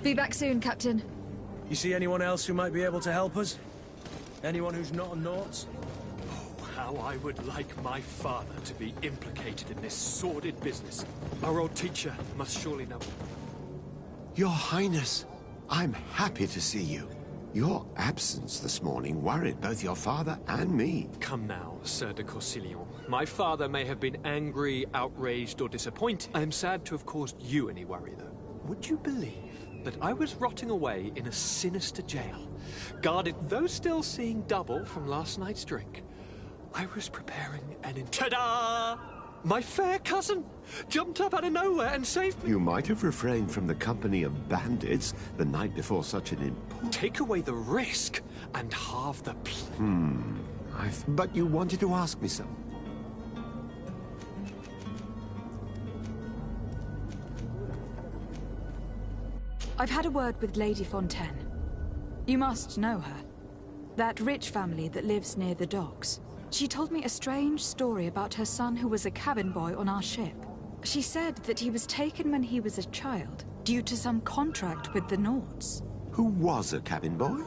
Be back soon, Captain. You see anyone else who might be able to help us? Anyone who's not a Nauts? Oh, how I would like my father to be implicated in this sordid business. Our old teacher must surely know. Your Highness, I'm happy to see you. Your absence this morning worried both your father and me. Come now, Sir de Corsillon. My father may have been angry, outraged, or disappointed. I am sad to have caused you any worry, though. Would you believe that I was rotting away in a sinister jail, guarded, though still seeing double from last night's drink? I was preparing ta-da! My fair cousin jumped up out of nowhere and saved me. You might have refrained from the company of bandits the night before such an important... Take away the risk and halve the... But you wanted to ask me something. I've had a word with Lady Fontaine. You must know her. That rich family that lives near the docks. She told me a strange story about her son who was a cabin boy on our ship. She said that he was taken when he was a child, due to some contract with the Nauts. Who was a cabin boy?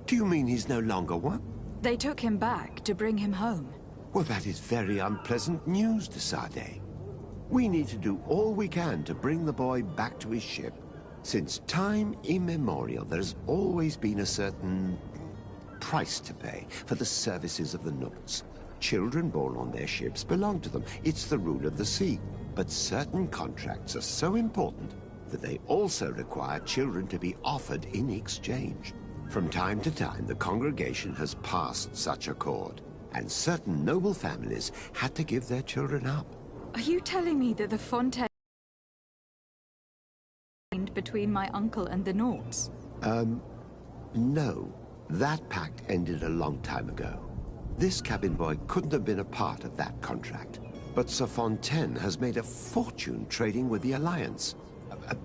Do you mean he's no longer one? They took him back to bring him home. Well, that is very unpleasant news, de Sade. We need to do all we can to bring the boy back to his ship. Since time immemorial, there has always been a certain price to pay for the services of the Nauts. Children born on their ships belong to them. It's the rule of the sea. But certain contracts are so important that they also require children to be offered in exchange. From time to time, the congregation has passed such accord, and certain noble families had to give their children up. Are you telling me that the Fontaine between my uncle and the Nauts? No. That pact ended a long time ago. This cabin boy couldn't have been a part of that contract. But Sir Fontaine has made a fortune trading with the Alliance,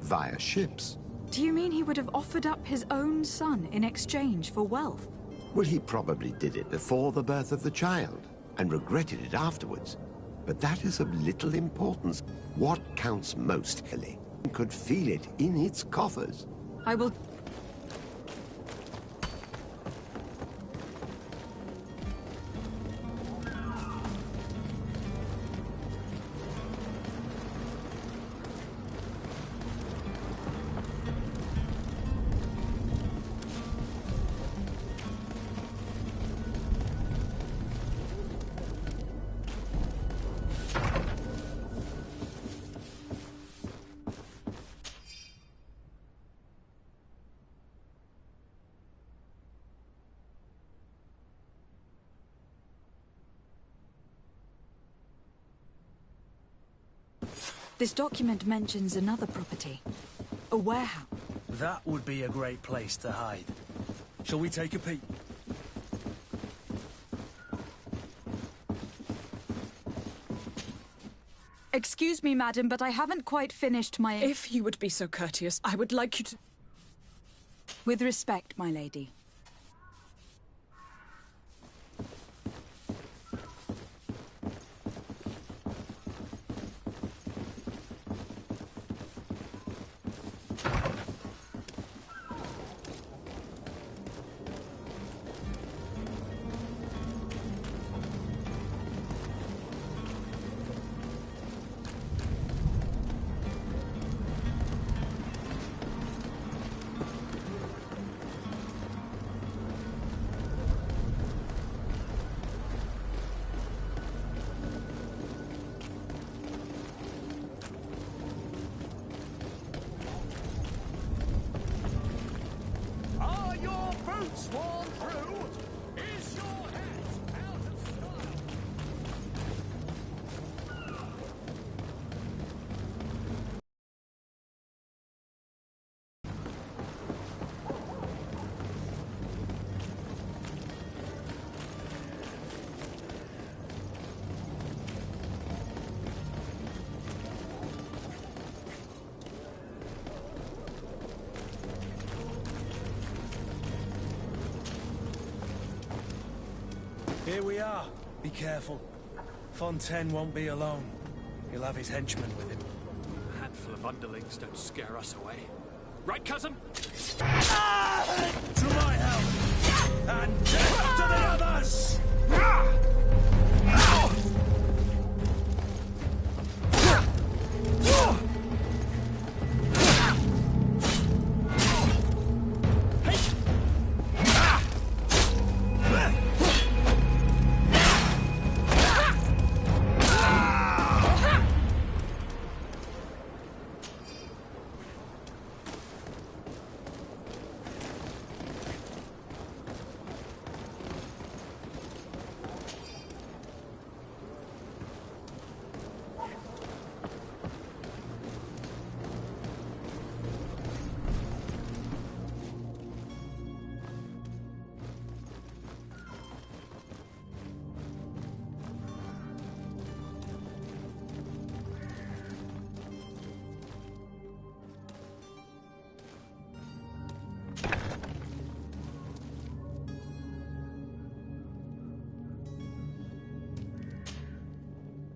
via ships. Do you mean he would have offered up his own son in exchange for wealth? Well, he probably did it before the birth of the child, and regretted it afterwards. But that is of little importance. What counts most, Ellie, could feel it in its coffers. I will... This document mentions another property. A warehouse. That would be a great place to hide. Shall we take a peek? Excuse me, madam, but I haven't quite finished my... If you would be so courteous, I would like you to... With respect, my lady. Sworn through? Is your hat out of style? Here we are. Be careful. Fontaine won't be alone. He'll have his henchmen with him. A handful of underlings don't scare us away. Right, cousin? To my help! And death to the others!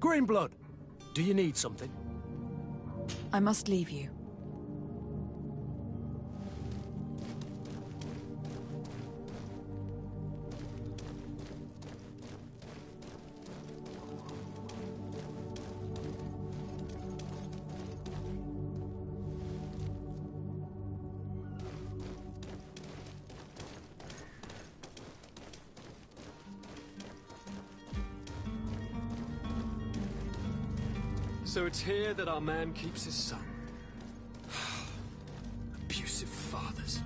Greenblood, do you need something? I must leave you. So it's here that our man keeps his son. Abusive fathers.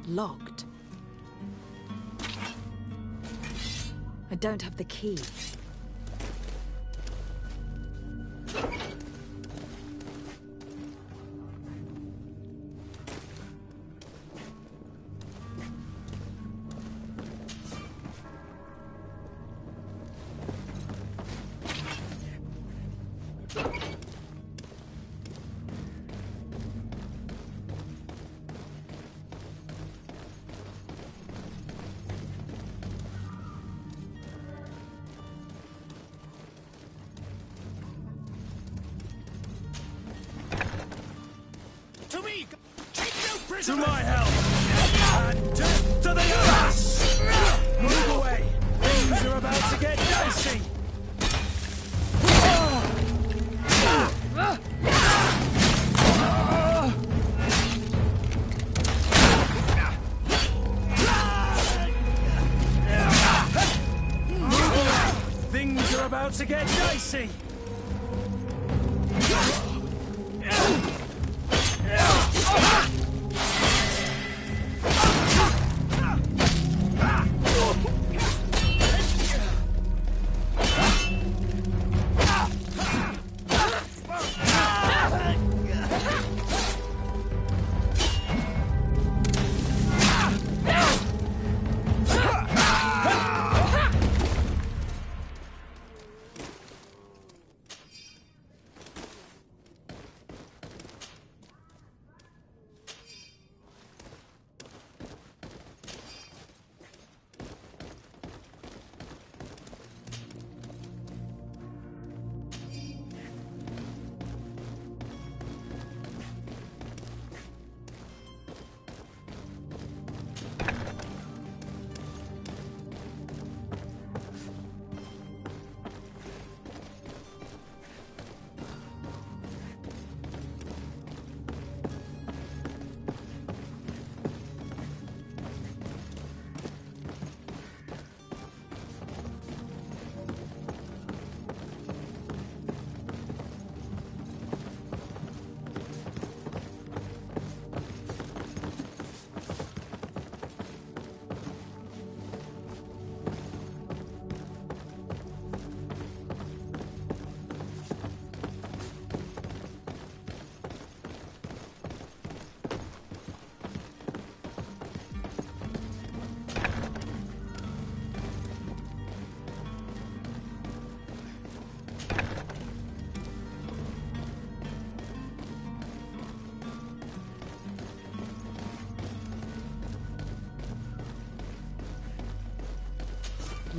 Locked. I don't have the key. To my help! And death to the others! Move away! Things are about to get dicey! Move away! Things are about to get dicey!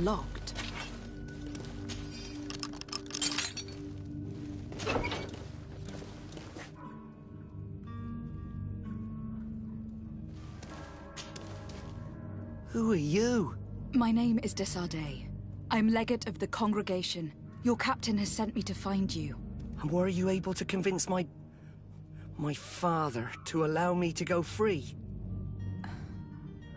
Locked. Who are you? My name is Desade. I'm legate of the congregation. Your captain has sent me to find you. And were you able to convince my father to allow me to go free?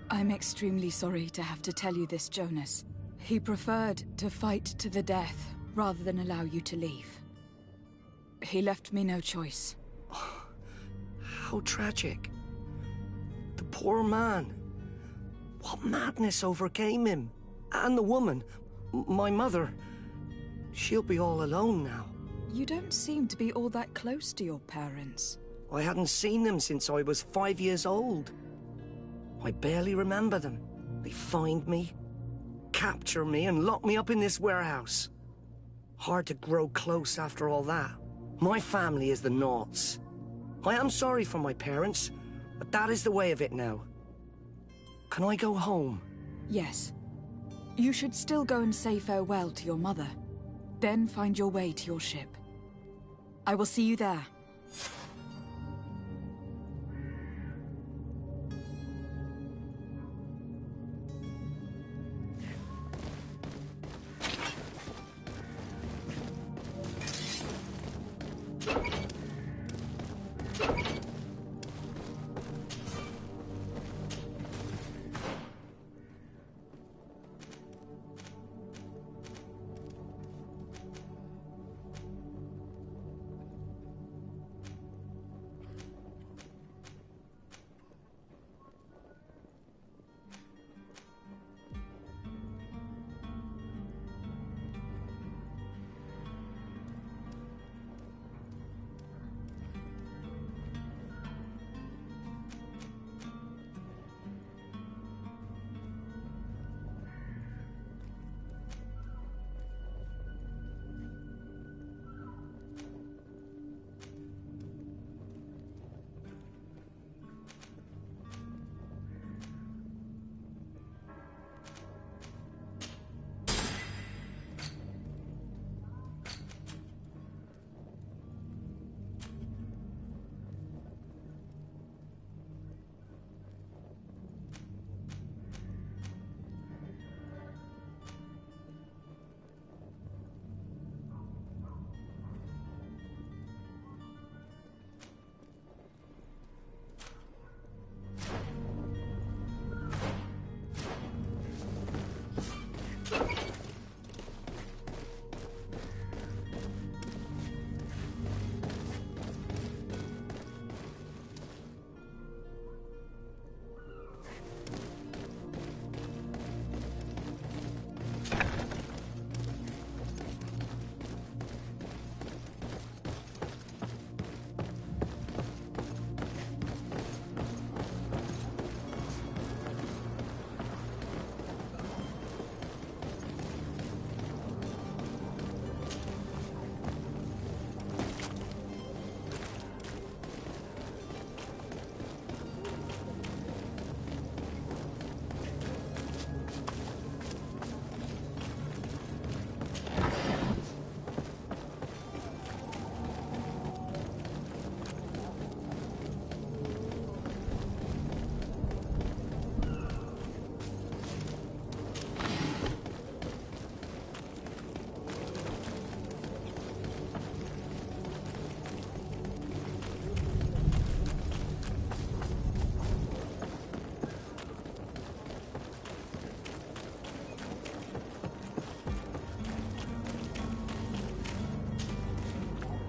I'm extremely sorry to have to tell you this, Jonas. He preferred to fight to the death rather than allow you to leave. He left me no choice. How tragic. The poor man. What madness overcame him? And the woman, my mother. She'll be all alone now. You don't seem to be all that close to your parents. I hadn't seen them since I was 5 years old. I barely remember them. They find me, capture me, and lock me up in this warehouse. Hard to grow close after all that. My family is the Naughts. I am sorry for my parents, but that is the way of it now. Can I go home? Yes. You should still go and say farewell to your mother. Then find your way to your ship. I will see you there.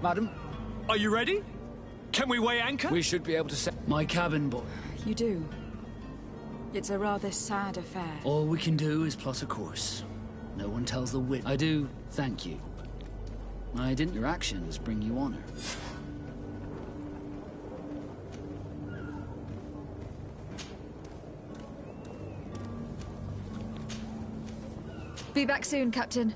Madam? Are you ready? Can we weigh anchor? We should be able to set my cabin boy. You do. It's a rather sad affair. All we can do is plot a course. No one tells the wind. I do thank you. I didn't. Your actions bring you honor. Be back soon, Captain.